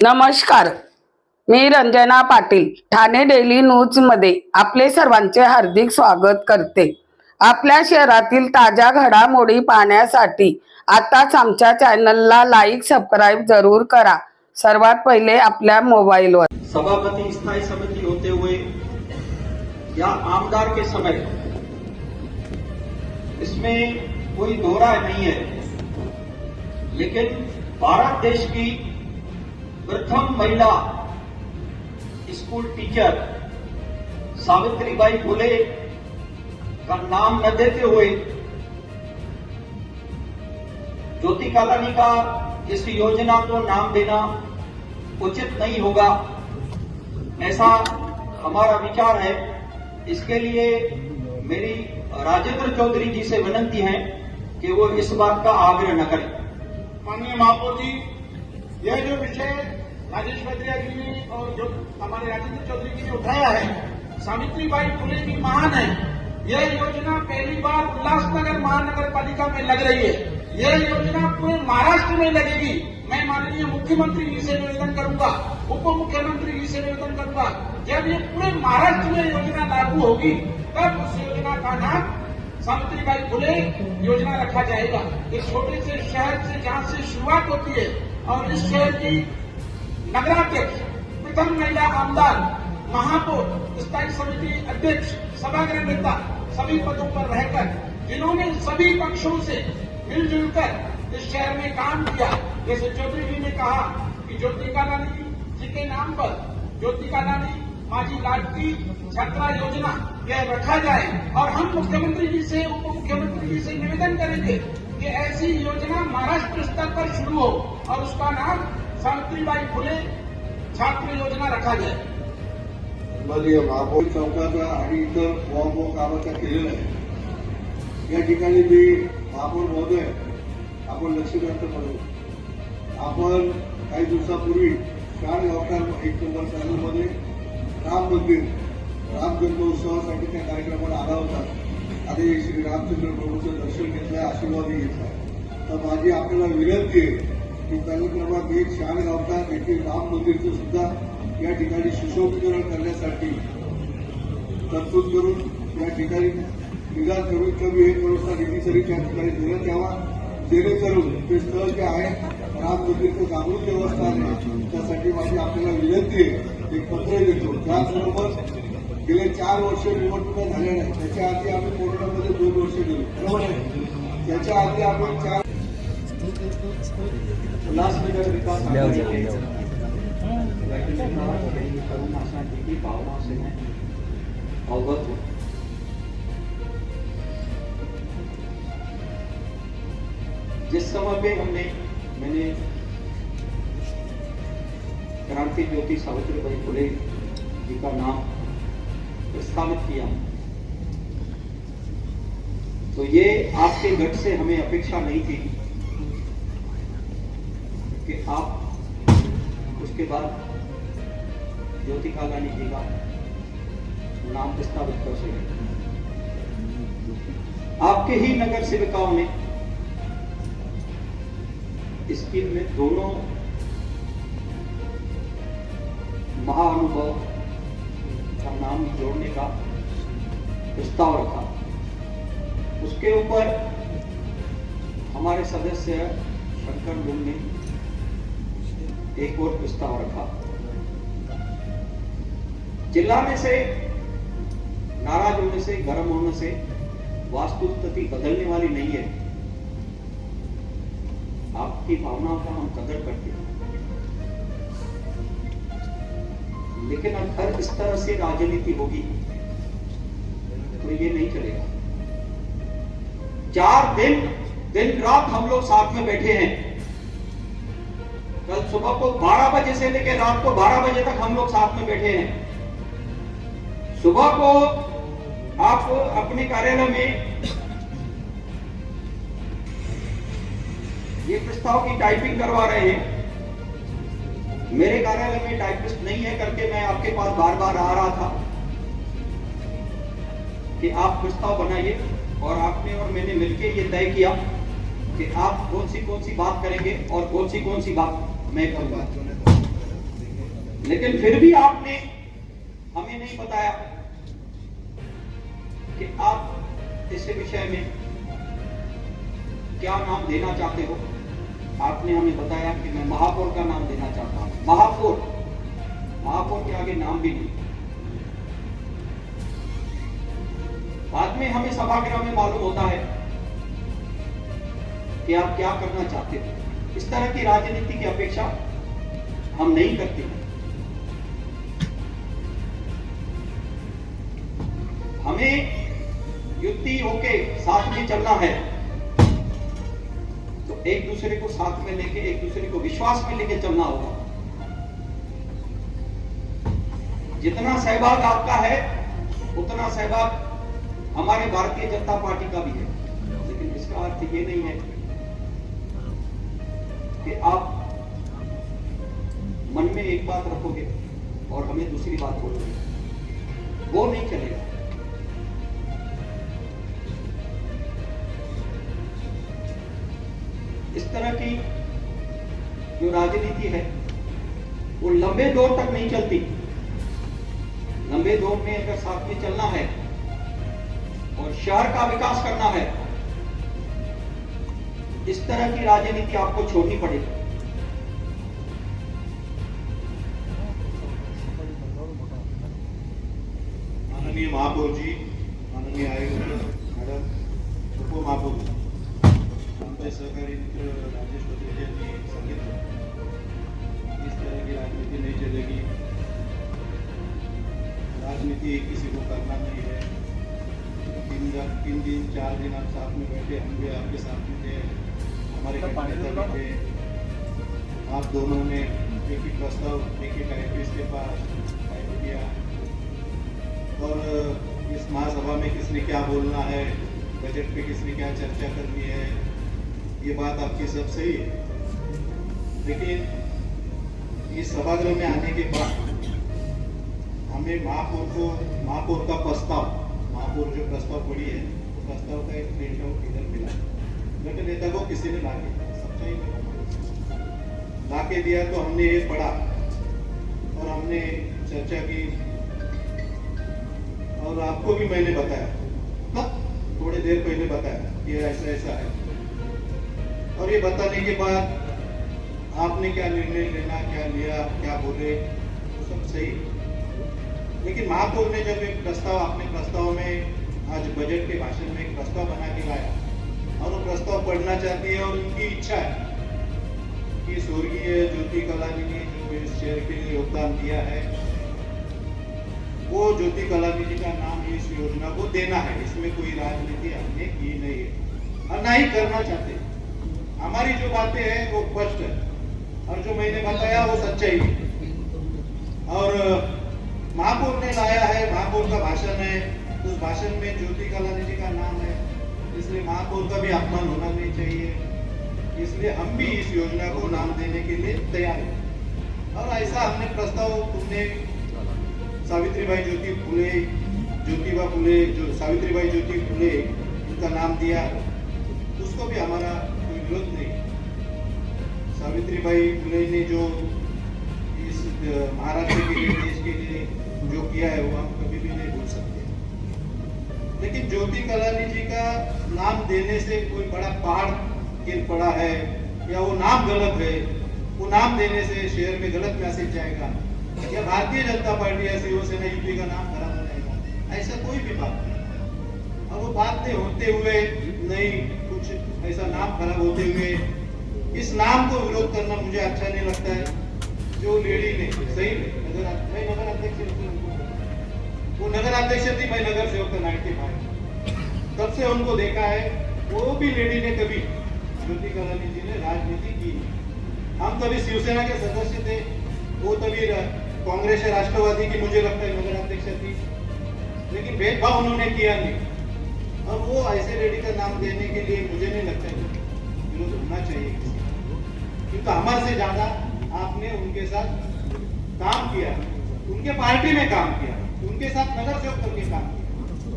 नमस्कार, मी Ranjana Patil Thane daily news मध्ये आपले सर्वांचे हार्दिक स्वागत करते। आपल्या शहरातील ताज्या घडामोडी पाहण्यासाठी आताच आमच्या चॅनलला लाईक सबस्क्राइब जरूर करा। सर्वात पहिले आपल्या मोबाईलवर सभापति स्थायी समिति होते हुए या आमदार के समय इसमें कोई दोहरा नहीं है, लेकिन भारत देश की प्रथम महिला स्कूल टीचर सावित्रीबाई फुले का नाम न देते हुए ज्योति कालानी का इस योजना को नाम देना उचित नहीं होगा, ऐसा हमारा विचार है। इसके लिए मेरी राजेंद्र चौधरी जी से विनती है कि वो इस बात का आग्रह न करें। माननीय महापौर जी, यह जो विषय राजेश भद्रिया जी ने और जो हमारे राजेंद्र चौधरी जी ने उठाया है, सावित्रीबाई फुले की महान है। यह योजना पहली बार उल्लासनगर महानगर पालिका में लग रही है। यह योजना पूरे महाराष्ट्र में लगेगी। मैं माननीय मुख्यमंत्री जी से निवेदन करूंगा, उप मुख्यमंत्री जी से निवेदन करूंगा, जब ये पूरे महाराष्ट्र में योजना लागू होगी तब उस योजना का नाम सावित्रीबाई फुले योजना रखा जाएगा। एक छोटे से शहर से जहां से शुरुआत होती है और इस शहर की नगराध्यक्ष, प्रथम महिला आमदार, महापौर, स्थायी समिति अध्यक्ष, सभागृह नेता सभी पदों पर रहकर जिन्होंने सभी पक्षों से मिलजुल कर इस शहर में काम किया। जैसे चौधरी जी ने कहा कि ज्योति कालानी जी के नाम पर ज्योति कालानी माझी लाडकी छात्रा योजना यह रखा जाए और हम मुख्यमंत्री जी से, उप मुख्यमंत्री जी से निवेदन करेंगे कि ऐसी योजना महाराष्ट्र स्तर पर शुरू हो और उसका नाम सावित्रीबाई फुले छात्र योजना रखा जाए। महापौर चौकाचा आणि इतर मोहमोह कामं त्या केलेलं आहे। या ठिकाणी मी महापौर महोदय आपण लक्ष व्यक्त करू। आपण काही दिवसापूर्वी शान गावकर 1 नंबर चॅनलमध्ये राम मंदिर राम जन्मोत्सवासाठी त्या कार्यक्रमाला आला होता आणि श्री रामचंद्र प्रभूचं दर्शन घेतलं, आशीर्वादही घेतला। तर माझी आपल्याला विनंती आहे की तालुका क्रमांक 1 शान गावकर येथील राम मंदिरचं सुद्धा या ठिकाणी सुशोभीकरण करण्यासाठी तरतूद करून या ठिकाणी निदान कमीत कमी 1 करोडचा निधी तरी त्या ठिकाणी देण्यात यावा, जेणेकरून ते स्थळ जे आहे राम मंदिरचं जागृत देवस्थान आहे त्यासाठी माझी आपल्याला विनंती आहे। एक पत्र देतो, त्याचबरोबर गेले 4 वर्ष निवडणुका झाल्या नाही, त्याच्या आधी आम्ही कोरोनामध्ये 2 वर्ष गेलो, बरोबर आहे। त्याच्या आधी आम्ही 4 उल्लासनगर विकास आघाड़ी करुण आशा की भावना से मैं अवगत हूँ। जिस समय पे मैंने क्रांति ज्योति सावित्रीबाई फुले जी का नाम प्रस्तावित किया, तो ये आपके गट से हमें अपेक्षा नहीं थी कि आप उसके बाद ज्योति कालानी जी का नाम प्रस्तावित कर सके। आपके ही नगर सेविकाओं ने स्कीम में दोनों महाअनुभव का नाम जोड़ने का प्रस्ताव रखा। उसके ऊपर हमारे सदस्य शंकर गुम ने एक और प्रस्ताव रखा। चिल्लाने से, नाराज होने से, गर्म होने से वास्तु स्थिति बदलने वाली नहीं है। आपकी भावनाओं का हम कदर करते हैं, लेकिन अगर इस तरह से राजनीति होगी तो ये नहीं चलेगा। 4 दिन रात हम लोग साथ में बैठे हैं। कल सुबह को 12 बजे से लेकर रात को 12 बजे तक हम लोग साथ में बैठे हैं। सुबह को आप अपने कार्यालय में ये प्रस्ताव की टाइपिंग करवा रहे हैं। मेरे कार्यालय में टाइपिस्ट नहीं है करके मैं आपके पास बार बार आ रहा था कि आप प्रस्ताव बनाइए, और आपने और मैंने मिलकर ये तय किया कि आप कौन सी बात करेंगे और कौन सी बात मैं करूंगा। लेकिन फिर भी आपने हमें नहीं बताया कि आप इस विषय में क्या नाम देना चाहते हो। आपने हमें बताया कि मैं महापौर का नाम देना चाहता हूं। महापौर के आगे नाम भी नहीं। बाद में हमें सभागृह में मालूम होता है कि आप क्या करना चाहते हो। इस तरह की राजनीति की अपेक्षा हम नहीं करते। हमें युक्ति होके साथ में चलना है तो एक दूसरे को साथ में लेके, एक दूसरे को विश्वास में लेके चलना होगा। जितना सहभाग आपका है उतना सहभाग हमारे भारतीय जनता पार्टी का भी है। लेकिन इसका अर्थ ये नहीं है कि आप मन में एक बात रखोगे और हमें दूसरी बात बोलोगे। वो नहीं चलेगा। इस तरह की जो राजनीति है वो लंबे दौर तक नहीं चलती। लंबे दौर में अगर साथ में चलना है और शहर का विकास करना है, इस तरह की राजनीति आपको छोड़नी पड़ेगी। माननीय महापौर जी, माननीय आयुक्त मैडम, उप महापौर जी, आमचे सहकारी मित्र राजेश पटेल यांनी सांगितलं इस तरह की राजनीति नहीं चलेगी। राजनीति किसी को करना नहीं है। 3 दिन 4 दिन आप साथ में बैठे, हम भी आपके साथ में थे, हमारे नेता भी थे। आप दोनों ने एक ही प्रस्ताव एक आईपीएस के पास फाइल किया और इस महासभा में किसने क्या बोलना है, बजट पे किसने क्या चर्चा करनी है, ये बात आपकी सब सही है। लेकिन इस सभागृह में आने के बाद हमें महापौर का प्रस्ताव, महापौर जो प्रस्ताव पड़ी है, तो प्रस्ताव का एक प्रिंट आउट इधर मिला। गट नेता को किसी ने लाके सच्चाई लाके दिया तो हमने ये पढ़ा और हमने चर्चा की और आपको भी मैंने बताया, थोड़ी देर पहले बताया ये ऐसा ऐसा है। और ये बताने के बाद आपने क्या निर्णय लेना, क्या लिया, क्या बोले, वो सब सही। लेकिन महापौर ने जब एक प्रस्ताव, अपने प्रस्ताव में आज बजट के भाषण में एक प्रस्ताव बना के लाया और वो प्रस्ताव पढ़ना चाहती है और उनकी इच्छा है कि स्वर्गीय ज्योति कलानी ने जो इस शहर के लिए योगदान दिया है, वो ज्योति कलानी जी का नाम इस योजना को देना है। इसमें कोई राजनीति हमने की नहीं है और ना ही करना चाहते। हमारी जो बातें हैं वो स्पष्ट है और जो मैंने बताया वो सच्चाई है। और महापौर ने लाया है, महापौर का भाषण है, उस भाषण में ज्योति कलानी जी का नाम है, इसलिए महापौर का भी अपमान होना नहीं चाहिए। इसलिए हम भी इस योजना को नाम देने के लिए तैयार हैं। और ऐसा हमने प्रस्ताव, तुमने सावित्रीबाई ज्योति फुले, ज्योतिबा फुले, जो सावित्रीबाई ज्योति फुले उनका नाम दिया, उसको भी हमारा कोई विरोध नहीं। सावित्रीबाई फुले ने जो इस महाराष्ट्र के लिए, देश के लिए जो किया है वो हम कभी भी नहीं भूल सकते। लेकिन ज्योति कलानी जी का नाम देने से कोई बड़ा पहाड़ गिर पड़ा है या वो नाम गलत है, वो नाम देने से शहर में गलत मैसेज जाएगा या भारतीय जनता पार्टी या शिवसेना यूपी का नाम खराब हो जाएगा, ऐसा कोई भी बात नहीं। और वो बात नहीं होते हुए, नहीं कुछ ऐसा नाम खराब होते हुए इस नाम को विरोध करना मुझे अच्छा नहीं लगता है। जो लेडी ने सही मैं नगर अध्यक्ष, वो नगर अध्यक्ष थी, मैं नगर सेवक था 95, तब से उनको देखा है। वो भी लेडी ने कभी, ज्योति कलानी जी ने राजनीति की। हम तभी शिवसेना के सदस्य थे, वो तभी कांग्रेस या राष्ट्रवादी की मुझे लगता है नगर अध्यक्ष थी, लेकिन भेदभाव उन्होंने किया नहीं। और वो ऐसे लेडी का नाम देने के लिए मुझे नहीं लगता है विरोध होना चाहिए, क्योंकि हमारे से ज्यादा आपने उनके साथ काम किया, उनके पार्टी में काम किया, उनके साथ नगर सेवक करके काम किया।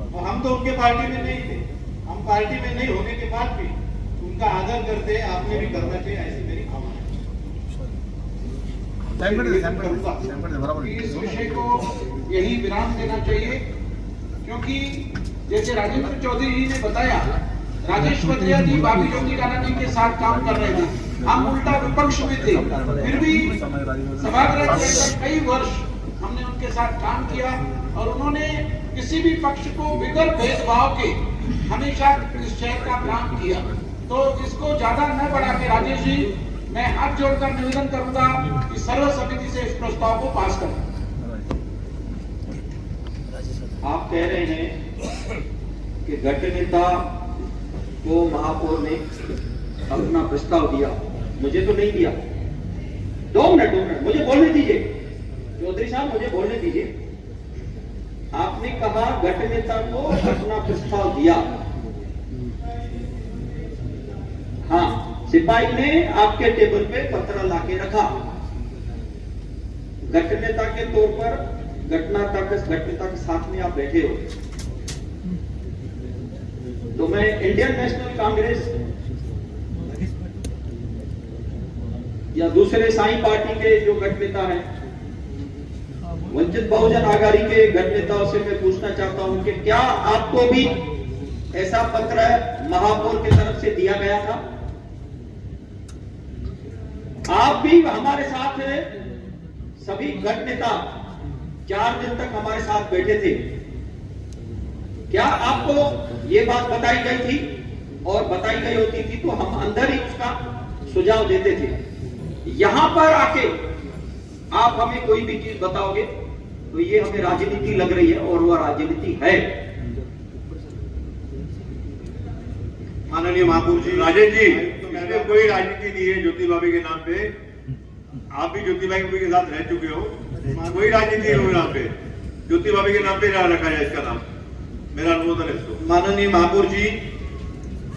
और हम तो उनके पार्टी में नहीं थे। हम पार्टी में नहीं होने के बाद भी उनका आदर करते, आपने भी करना चाहिए, ऐसी मेरी भावना है। निवेदन करूंगा कि इस विषय को यही विराम देना चाहिए, क्योंकि जैसे राजेंद्र चौधरी जी ने बताया, राजेश पत्रिया जी बाबी ज्योति कालानी के साथ काम कर रहे थे, हम उल्टा विपक्ष में थे, फिर भी सभागृह के कई वर्ष हमने उनके साथ काम किया और उन्होंने किसी भी पक्ष को बिगर भेदभाव के हमेशा इस शहर का काम किया। तो इसको ज्यादा न बढ़ा के राजेश जी, मैं हाथ जोड़कर निवेदन करूंगा कि सर्व समिति से इस प्रस्ताव को पास करें। आप कह रहे हैं कि गट नेता को महापौर ने अपना प्रस्ताव दिया, मुझे तो नहीं दिया। 2 मिनट मुझे बोलने दीजिए, चौधरी साहब मुझे बोलने दीजिए। आपने कहा गट नेता को अपना प्रस्ताव दिया, हाँ, सिपाही ने आपके टेबल पे पत्र लाके रखा। गट नेता के तौर पर गट नेता के साथ में आप बैठे हो, तो मैं इंडियन नेशनल कांग्रेस या दूसरे साई पार्टी के जो गट नेता हैं, वंचित बहुजन आघाड़ी के गट नेताओं से मैं पूछना चाहता हूं कि क्या आपको भी ऐसा पत्र महापौर की तरफ से दिया गया था? आप भी हमारे साथ सभी गट नेता 4 दिन तक हमारे साथ बैठे थे। क्या आपको ये बात बताई गई थी? और बताई गई होती थी तो हम अंदर ही उसका सुझाव देते थे। यहां पर आके आप हमें कोई भी चीज बताओगे तो ये हमें राजनीति लग रही है, और वह राजनीति है। माननीय महापौर जी, राजेश जी, इसमें कोई राजनीति नहीं है ज्योति भाभी के नाम पे। आप भी ज्योति भाभी के साथ रह चुके हो, कोई राजनीति नहीं नाम पे। ज्योति भाभी के नाम पे रखा जाए इसका नाम, मेरा अनुमोदन है इसको। माननीय महापौर जी,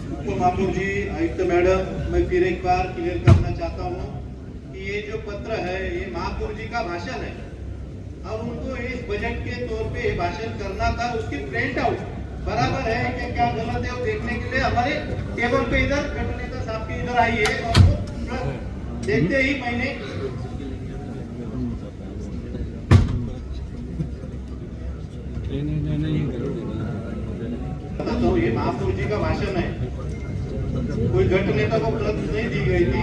उप महापौर जी, आयुक्त मैडम, मैं फिर एक बार क्लियर करना चाहता हूँ कि ये जो पत्र है ये महापौर जी का भाषण है और उनको इस बजट के तौर पे भाषण करना था। उसकी प्रिंट आउट बराबर है कि क्या गलत है वो देखने के लिए हमारे टेबल पे इधर गट नेता साहब की इधर आई है और वो देखते ही मैंने बताता हूँ, ये महापौर जी का भाषण है, कोई गट नेता को प्रत नहीं दी गई थी।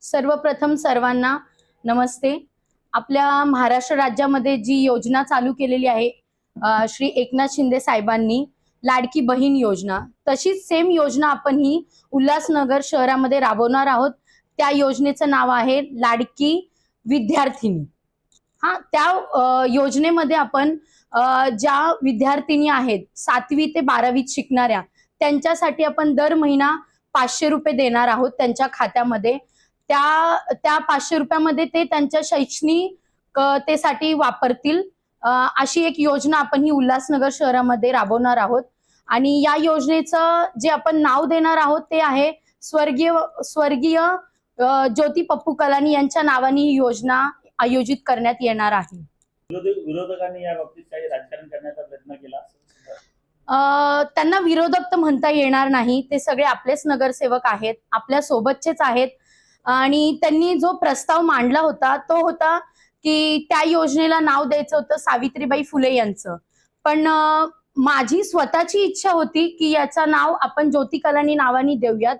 सर्वप्रथम सर्वांना नमस्ते। आपल्या महाराष्ट्र राज्यामध्ये जी योजना चालू केलेली आहे श्री एकनाथ शिंदे साहेबांनी, लाडकी बहीण योजना, तशीच सेम योजना आपण ही उल्हासनगर शहरामध्ये राबवणार आहोत। त्या योजनेचं नाव आहे लाडकी विद्यार्थिनी। हा, त्या योजनेमध्ये आपण ज्या विद्यार्थिनी आहेत 7वी ते 12वीत शिकणाऱ्या, त्यांच्यासाठी आपण दर महिना 500 रुपये देणार आहोत त्यांच्या खात्यामध्ये। त्या 500 रुपयामध्ये ते त्यांच्या शैक्षणिकतेसाठी वापरतील अशी एक योजना आपण ही उल्हासनगर शहरामध्ये राबवणार आहोत। आणि या योजनेचं जे आपण नाव देणार आहोत ते आहे स्वर्गीय ज्योती पप्पू कलानी यांच्या नावाने ही योजना आयोजित करण्यात येणार आहे। विरोधकांनी या बाबतीत काही राजकारण करण्याचा प्रयत्न केला? त्यांना विरोधक तर म्हणता येणार नाही, ते सगळे आपलेच नगरसेवक आहेत, आपल्या सोबतचेच आहेत। आणि त्यांनी जो प्रस्ताव मांडला होता तो होता की त्या योजनेला नाव द्यायचं होतं सावित्रीबाई फुले यांचं, पण माझी स्वतःची इच्छा होती की याचं नाव आपण ज्योती कलानी नावाने देऊयात।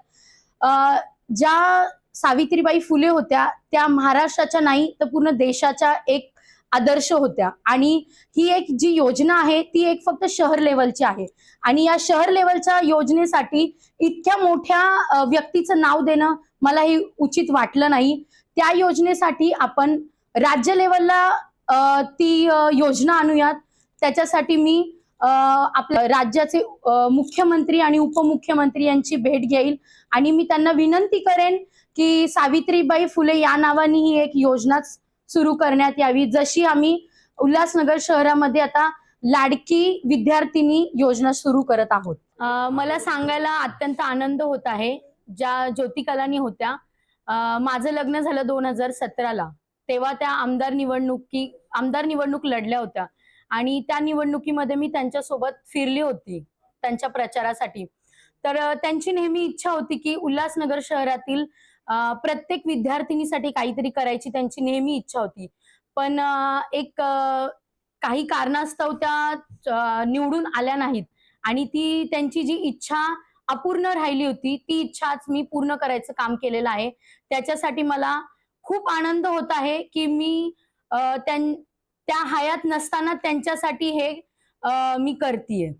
ज्या सावित्रीबाई फुले होत्या त्या महाराष्ट्राच्या नाही तर पूर्ण देशाच्या एक आदर्श होत्या, आणि ही एक जी योजना आहे ती एक फक्त शहर लेवलची आहे, आणि या शहर लेवलच्या योजनेसाठी इतक्या मोठ्या व्यक्तीचं नाव देणं मला हे उचित वाटलं नाही। त्या योजनेसाठी आपण राज्य लेवलला ती योजना आणूयात। त्याच्यासाठी मी आपल्या राज्याचे मुख्यमंत्री आणि उपमुख्यमंत्री यांची भेट घेईल आणि मी त्यांना विनंती करेन की सावित्रीबाई फुले या नावाने ही एक योजना सुरू करण्यात यावी, जशी आम्ही उल्हासनगर शहरामध्ये आता लाडकी विद्यार्थिनी योजना सुरू करत आहोत। मला सांगायला अत्यंत आनंद होत आहे, ज्या ज्योती कलानी होत्या, माझं लग्न झालं 2017ला, तेव्हा त्या आमदार निवडणूक लढल्या होत्या आणि त्या निवडणुकीमध्ये मी त्यांच्यासोबत फिरली होती त्यांच्या प्रचारासाठी। तर त्यांची नेहमी इच्छा होती की उल्हासनगर शहरातील प्रत्येक विद्यार्थिनीसाठी काहीतरी करायची त्यांची नेहमी इच्छा होती. पण काही कारणास्तव त्या निवडून आल्या नाहीत आणि ती त्यांची जी इच्छा अपूर्ण राहिली होती ती इच्छा आज मी पूर्ण करायचं काम केलेलं आहे. त्याच्यासाठी मला खूप आनंद होत आहे की मी त्या हयात नसताना त्यांच्यासाठी हे मी करतीये.